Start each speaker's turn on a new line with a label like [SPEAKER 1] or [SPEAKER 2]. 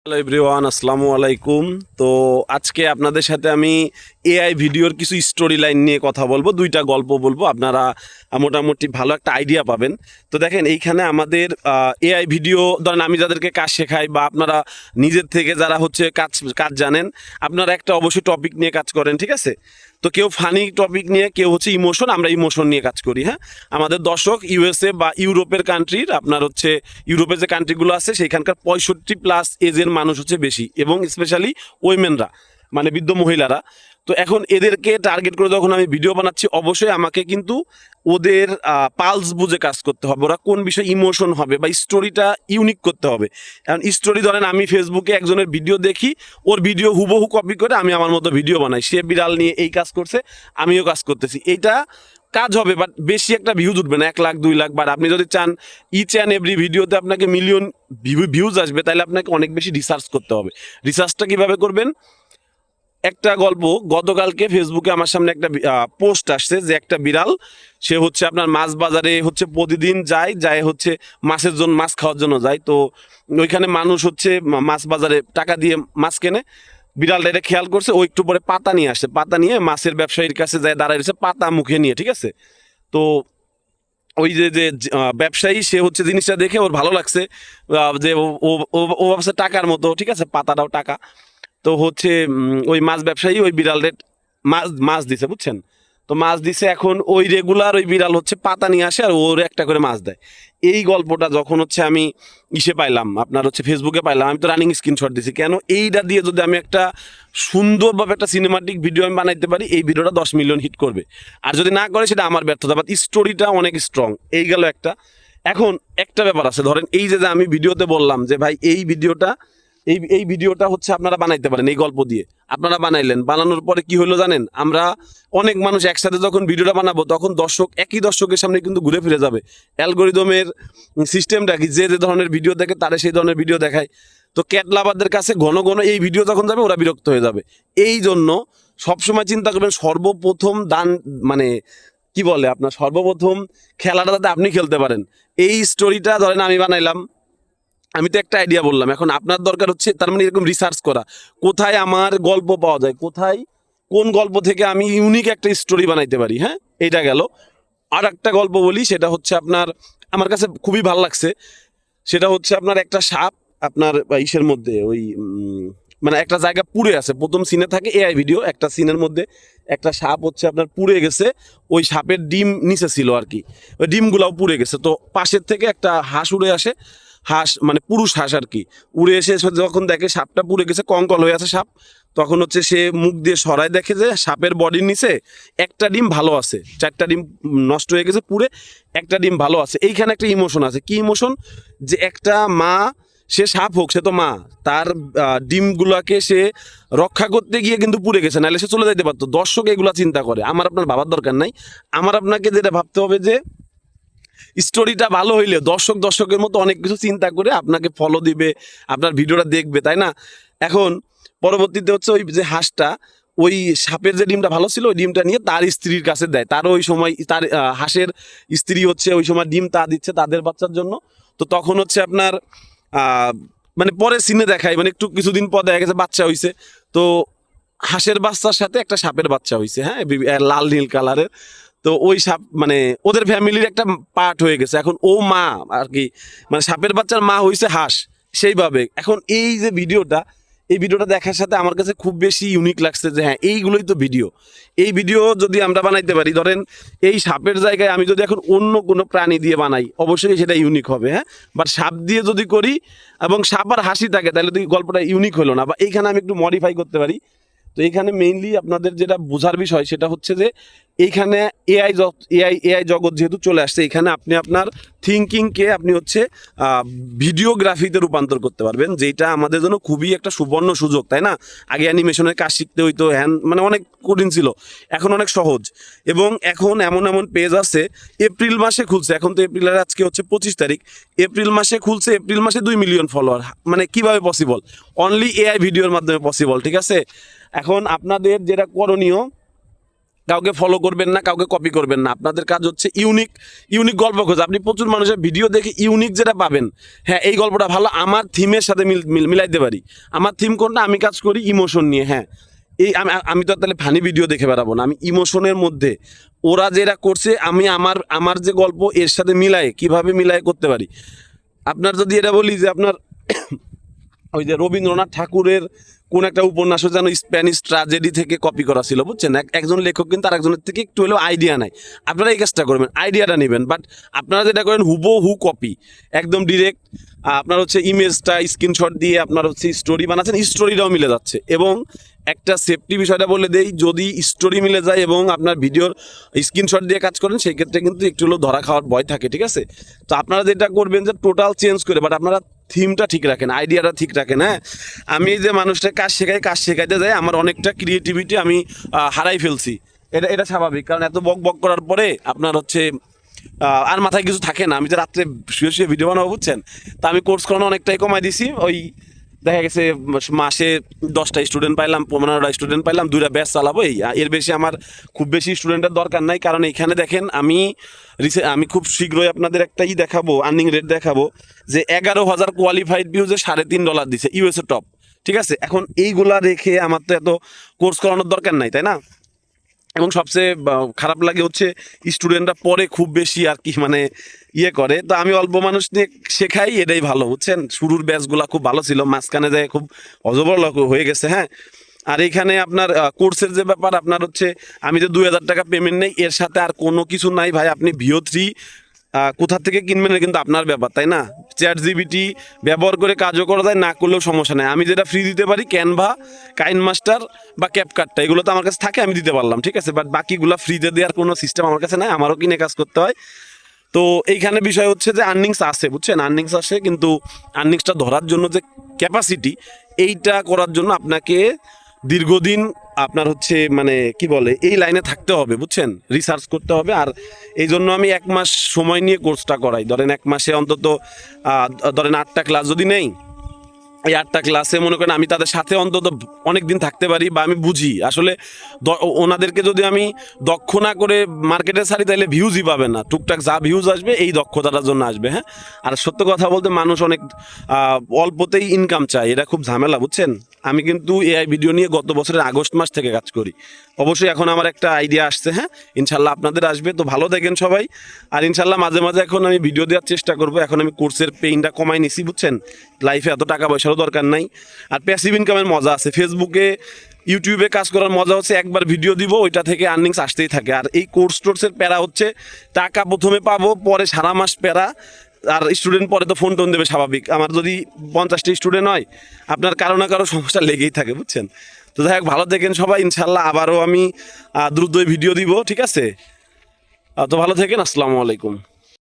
[SPEAKER 1] Hello everyone, আসসালামু আলাইকুম। তো আজকে আপনাদের সাথে আমি এআই ভিডিওর কিছু স্টোরি লাইন নিয়ে কথা বলবো, দুইটা গল্প বলবো, আপনারা মোটামুটি ভালো একটা আইডিয়া পাবেন। তো দেখেন, এইখানে আমাদের এআই ভিডিও, ধরেন আমি যাদেরকে কাজ শেখাই বা আপনারা নিজের থেকে যারা হচ্ছে কাজ জানেন, আপনারা একটা অবশ্যই টপিক নিয়ে কাজ করেন, ঠিক আছে? তো কেউ ফানি টপিক নিয়ে, কেউ হচ্ছে ইমোশন, আমরা ইমোশন নিয়ে কাজ করি। হ্যাঁ, আমাদের দর্শক ইউএসএ বা ইউরোপের কান্ট্রির, আপনার হচ্ছে ইউরোপের যে কান্ট্রিগুলো আছে সেইখানকার 65+ এজের মানুষ হচ্ছে বেশি, এবং স্পেশালি ওইমেনরা, মানে বৃদ্ধ মহিলারা। তো এখন এদেরকে টার্গেট করে যখন আমি ভিডিও বানাচ্ছি, অবশ্যই আমাকে কিন্তু ওদের পালস বুঝে কাজ করতে হবে, ওরা কোন বিষয়ে ইমোশন হবে বা স্টোরিটা ইউনিক করতে হবে। কারণ স্টোরি, ধরেন আমি ফেসবুকে একজনের ভিডিও দেখি, ওর ভিডিও হুবহু কপি করে আমি আমার মতো ভিডিও বানাই, সে বিড়াল নিয়ে এই কাজ করছে, আমিও কাজ করতেছি, এইটা কাজ হবে, বাট বেশি একটা ভিউজ উঠবে না, 1 লাখ 2 লাখ। বাট আপনি যদি চান ইচ অ্যান্ড এভরি ভিডিওতে আপনাকে মিলিয়ন ভিউজ আসবে, তাহলে আপনাকে অনেক বেশি রিসার্চ করতে হবে। রিসার্চটা কিভাবে করবেন? একটা গল্প, গতকালকে ফেসবুকে আমার সামনে একটা পোস্ট আসছে যে একটা বিড়াল, সে হচ্ছে আপনার মাছ বাজারে হচ্ছে প্রতিদিন যায় হচ্ছে মাছের জন্য, মাছ খাওয়ার জন্য যায়। তো ওইখানে মানুষ হচ্ছে মাছ বাজারে টাকা দিয়ে মাছ কেনে। বিড়ালটা এটা খেয়াল করছে, ও একটু পরে পাতা নিয়ে আসছে, পাতা নিয়ে মাছের ব্যবসায়ীর কাছে যায় দাঁড়ায় রয়েছে, পাতা মুখে নিয়ে, ঠিক আছে? তো ওই যে যে ব্যবসায়ী, সে হচ্ছে জিনিসটা দেখে ওর ভালো লাগছে, যে ও ও ও ভাবছে টাকার মতো, ঠিক আছে, পাতাটাও টাকা। তো হচ্ছে ওই মাছ ব্যবসায়ী ওই বিড়ালের মাছ মাছ দিছে, বুঝছেন? তো মাছ দিছে, এখন ওই রেগুলার ওই বিড়াল হচ্ছে পাতা নিয়ে আসে আর ওর একটা করে মাছ দেয়। এই গল্পটা যখন হচ্ছে আমি পাইলাম, আপনার হচ্ছে ফেসবুকে পাইলাম, আমি তো রানিং স্ক্রিনশট দিছি। কেন? এইটা দিয়ে যদি আমি একটা সুন্দরভাবে একটা সিনেমাটিক ভিডিও আমি বানাইতে পারি, এই ভিডিওটা 10 মিলিয়ন হিট করবে। আর যদি না করে, সেটা আমার ব্যর্থতা, বাট স্টোরিটা অনেক স্ট্রং। এই গেল একটা। এখন একটা ব্যাপার আছে, ধরেন এই যে আমি ভিডিওতে বললাম যে ভাই এই ভিডিওটা হচ্ছে আপনারা বানাইতে পারেন, এই গল্প দিয়ে আপনারা বানাইলেন, বানানোর পরে কি হলো জানেন? আমরা অনেক মানুষ একসাথে যখন ভিডিওটা বানাবো, তখন একই দর্শকের সামনে কিন্তু ঘুরে ফিরে যাবে। অ্যালগোরিদমের সিস্টেমটা কি, যে যে ধরনের ভিডিও দেখে তারা সেই ধরনের ভিডিও দেখায়। তো ক্যাট লাভারদের কাছে ঘন ঘন এই ভিডিও যখন যাবে, ওরা বিরক্ত হয়ে যাবে। এই জন্য সবসময় চিন্তা করবেন, সর্বপ্রথম দান, মানে কি বলে, আপনার সর্বপ্রথম খেলাটা যাতে আপনি খেলতে পারেন। এই স্টোরিটা ধরেন আমি বানাইলাম, আমি তো একটা আইডিয়া বললাম, এখন আপনার দরকার হচ্ছে তার মানে এরকম রিসার্চ করা, কোথায় আমার গল্প পাওয়া যায়, কোথায় কোন গল্প থেকে আমি ইউনিক একটা স্টোরি বানাইতে পারি। হ্যাঁ, এইটা গেল। আর একটা গল্প বলি, সেটা হচ্ছে আপনার, আমার কাছে খুবই ভালো লাগছে। সেটা হচ্ছে আপনার একটা সাপ, আপনার ইসের মধ্যে ওই মানে একটা জায়গা পুড়ে আছে, প্রথম সিনে থাকে এআই ভিডিও, একটা সিনের মধ্যে একটা সাপ হচ্ছে আপনার পুড়ে গেছে, ওই সাপের ডিম নিচে ছিল আর কি, ওই ডিমগুলাও পুড়ে গেছে। তো পাশের থেকে একটা হাঁস উড়ে আসে, হাঁস মানে পুরুষ হাঁস আর কি, উড়ে এসে যখন দেখে সাপটা পুড়ে গেছে, কঙ্কল হয়ে আছে সাপ, তখন হচ্ছে সে মুখ দিয়ে সরায়, দেখে যে সাপের বডির নিচে একটা ডিম ভালো আছে, 4টা ডিম নষ্ট হয়ে গেছে পুড়ে, একটা ডিম ভালো আছে। এইখানে একটা ইমোশন আছে। কি ইমোশন? যে একটা মা, সে সাপ হোক, সে তো মা, তার ডিমগুলাকে সে রক্ষা করতে গিয়ে কিন্তু পুড়ে গেছে, নাহলে সে চলে যেতে পারতো। দর্শক এগুলা চিন্তা করে, আমার আপনার ভাবার দরকার নাই। আমার আপনাকে যেটা ভাবতে হবে যে স্টোরিটা ভালো হইলে দর্শকের মতো অনেক কিছু চিন্তা করে আপনাকে ফলো দিবে, আপনার ভিডিওটা দেখবে, তাই না? এখন পরবর্তীতে হচ্ছে ওই যে হাঁসটা, ওই সাপের যে ডিমটা ভালো ছিল, ওই ডিমটা নিয়ে তার স্ত্রীর কাছে দেয়। তার ওই সময় তার হাঁসের স্ত্রী হচ্ছে ওই সময় ডিম তা দিচ্ছে তাদের বাচ্চার জন্য। তো তখন হচ্ছে আপনার মানে পরে সিনে দেখায়, মানে একটু কিছুদিন পর দেখা গেছে বাচ্চা হইছে। তো হাঁসের বাচ্চার সাথে একটা সাপের বাচ্চা হইছে, হ্যাঁ, লাল নীল কালারের। তো ওই সাপ মানে ওদের ফ্যামিলির একটা পার্ট হয়ে গেছে। এখন ও মা আর কি, মানে সাপের বাচ্চার মা হইছে হাঁস, সেইভাবে। এখন এই যে ভিডিওটা, এই ভিডিওটা দেখার সাথে আমার কাছে খুব বেশি ইউনিক লাগছে যে হ্যাঁ, এইগুলোই তো ভিডিও। এই ভিডিও যদি আমরা বানাইতে পারি, ধরেন এই সাপের জায়গায় আমি যদি এখন অন্য কোনো প্রাণী দিয়ে বানাই, অবশ্যই সেটা ইউনিক হবে। হ্যাঁ, বাট সাপ দিয়ে যদি করি এবং সাপ আর হাসি থাকে, তাহলে তো গল্পটা ইউনিক হলো না। বা এইখানে আমি একটু মডিফাই করতে পারি। তো এইখানে মেইনলি আপনাদের যেটা বোঝার বিষয়, সেটা হচ্ছে যে এইখানে এআই জগৎ যেহেতু চলে আসছে, এখানে আপনি আপনার থিঙ্কিংকে আপনি হচ্ছে ভিডিওগ্রাফিতে রূপান্তর করতে পারবেন, যেটা আমাদের জন্য খুবই একটা সুবর্ণ সুযোগ, তাই না? আগে অ্যানিমেশনের কাজ শিখতে হইতো, মানে অনেক কঠিন ছিল, এখন অনেক সহজ। এবং এখন এমন এমন পেজ আছে, এপ্রিল মাসে খুলছে, এখন তো এপ্রিলের আজকে হচ্ছে 25 তারিখ, এপ্রিল মাসে খুলছে, এপ্রিল মাসে 2 মিলিয়ন ফলোয়ার। মানে কিভাবে পসিবল? অনলি এআই ভিডিওর মাধ্যমে পসিবল, ঠিক আছে? এখন আপনাদের যেটা করণীয়, কাউকে ফলো করবেন না, কাউকে কপি করবেন না। আপনাদের কাজ হচ্ছে ইউনিক ইউনিক গল্প খোঁজা। আপনি প্রচুর মানুষের ভিডিও দেখে ইউনিক যেটা পাবেন, হ্যাঁ এই গল্পটা ভালো, আমার থিমের সাথে মিলাইতে পারি। আমার থিম কোনটা? আমি কাজ করি ইমোশন নিয়ে। হ্যাঁ, এই আমি তো তাহলে ফানি ভিডিও দেখে বেড়াবো না, আমি ইমোশনের মধ্যে ওরা যেটা করছে আমি আমার যে গল্প এর সাথে মিলায় কিভাবে মিলায় করতে পারি। আপনার যদি এটা বলি যে আপনার ওই যে রবীন্দ্রনাথ ঠাকুরের কোন একটা উপন্যাস যেন স্প্যানিশ ট্র্যাজেডি থেকে কপি করা ছিল, বুঝছেন? একজন লেখক কিন্তু আরেকজনের থেকে একটু হলেও আইডিয়া নাই। আপনারা এই কাজটা করবেন, আইডিয়াটা নেবেন, বাট আপনারা যেটা করেন হুবহু কপি, একদম ডিরেক্ট। আপনার হচ্ছে ইমেজটা স্ক্রিনশট দিয়ে আপনার হচ্ছে স্টোরি বানাচ্ছেন, স্টোরিটাও মিলে যাচ্ছে। এবং একটা সেফটি বিষয়টা বলে দেই, যদি স্টোরি মিলে যায় এবং আপনার ভিডিওর স্ক্রিনশট দিয়ে কাজ করেন সেই ক্ষেত্রে কিন্তু একটু হলেও ধরা খাওয়ার ভয় থাকে, ঠিক আছে? তো আপনারা যেটা করবেন যে টোটাল চেঞ্জ করে, বাট আপনারা থিমটা ঠিক রাখেন, আইডিয়াটা ঠিক রাখেন। হ্যাঁ, আমি যে মানুষটা কাজ শেখাইতে যাই, আমার অনেকটা ক্রিয়েটিভিটি আমি হারাই ফেলছি। এটা স্বাভাবিক, কারণ এত বক বক করার পরে আপনার হচ্ছে আর মাথায় কিছু থাকে না। আমি যে রাত্রে শুয়ে শুয়ে ভিডিও বানাবো, বুঝছেন? তা আমি কোর্স করানো অনেকটাই কমাই দিছি। ওই দেখা গেছে মাসে 10টা স্টুডেন্ট পাইলাম, 15টা স্টুডেন্ট পাইলাম, 2টা ব্যাচ চালাবো, এই এর বেশি আমার খুব বেশি স্টুডেন্টের দরকার নাই। কারণ এখানে দেখেন আমি খুব শীঘ্রই আপনাদের একটা দেখাবো, আর্নিং রেট দেখাবো, যে 11,000 কোয়ালিফাইড ভিউজে $3.5 দিছে, ইউএসএ টপ। ঠিক আছে, এখন এইগুলা রেখে আমার তো এত কোর্স করানোর দরকার নাই, তাই না? এবং সবচেয়ে খারাপ লাগে হচ্ছে স্টুডেন্টরা পরে খুব বেশি আর কি মানে করে। তো আমি অল্প মানুষ নিয়ে শেখাই, এটাই ভালো, বুঝছেন? শুরুর ব্যাচগুলো খুব ভালো ছিল, মাঝখানে যায় খুব অজবরল হয়ে গেছে। হ্যাঁ, আর এইখানে আপনার কোর্সের যে ব্যাপার, আপনার হচ্ছে আমি যে 2,000 টাকা পেমেন্ট নেই, এর সাথে আর কোনো কিছু নাই ভাই। আপনি VO3 কোথা থেকে কিনবেন কিন্তু আপনার ব্যাপার, তাই না? ChatGPT ব্যবহার করে কাজও করা যায়, না করলেও সমস্যা নেই। আমি যেটা ফ্রি দিতে পারি, ক্যানভা, কাইনমাস্টার বা ক্যাপকাটটা, এগুলো তো আমার কাছে থাকে, আমি দিতে পারলাম, ঠিক আছে? বাট বাকিগুলো ফ্রিতে দেওয়ার কোনো সিস্টেম আমার কাছে নাই, আমারও কিনে কাজ করতে হয়। তো এইখানে বিষয় হচ্ছে যে আর্নিংস আসে, বুঝছেন? আর্নিংস আসে, কিন্তু আর্নিংসটা ধরার জন্য যে ক্যাপাসিটি, এইটা করার জন্য আপনাকে দীর্ঘদিন আপনার হচ্ছে মানে কি বলে এই লাইনে থাকতে হবে, বুঝছেন? রিসার্চ করতে হবে। আর এই জন্য আমি 1 মাস সময় নিয়ে কোর্সটা করাই। ধরেন 1 মাসে অন্তত ধরেন 8টা ক্লাস যদি নেই, এই 8টা ক্লাসে মনে করেন আমি তাদের সাথে অন্তত অনেক দিন থাকতে পারি, বা আমি বুঝি আসলে ওনাদেরকে যদি আমি দক্ষ না করে মার্কেটে ছাড়ি তাহলে ভিউজই পাবে না। টুকটাক যা ভিউজ আসবে এই দক্ষতাটার জন্য আসবে। হ্যাঁ, আর সত্য কথা বলতে মানুষ অনেক অল্পতেই ইনকাম চায়, এটা খুব ঝামেলা, বুঝছেন? আমি কিন্তু AI ভিডিও নিয়ে গত বছরের আগস্ট মাস থেকে কাজ করি। অবশ্যই এখন আমার একটা আইডিয়া আসছে, হ্যাঁ ইনশাল্লাহ আপনাদের আসবে। তো ভালো দেখেন সবাই, আর ইনশাল্লাহ মাঝে মাঝে এখন আমি ভিডিও দেওয়ার চেষ্টা করবো। এখন আমি কোর্সের পেইনটা কমাই নিছি, বুঝছেন? লাইফে এত টাকা পয়সারও দরকার নাই। আর প্যাসিভ ইনকামের মজা আছে, ফেসবুকে ইউটিউবে কাজ করার মজা হচ্ছে একবার ভিডিও দিব, ওইটা থেকে আর্নিংস আসতেই থাকে। আর এই কোর্সের প্যারা হচ্ছে টাকা প্রথমে পাবো, পরে সারা মাস প্যারা। আর স্টুডেন্ট পরে তো ফোন টোন দেবে, স্বাভাবিক। আমার যদি 50টা স্টুডেন্ট হয়, আপনার কারো না কারো সমস্যা লেগেই থাকে, বুঝছেন? তো যাই হোক, ভালো দেখেন সবাই, ইনশাল্লাহ আবারও আমি দ্রুতই ভিডিও দিব, ঠিক আছে? তো ভালো থাকেন, আসসালামু আলাইকুম।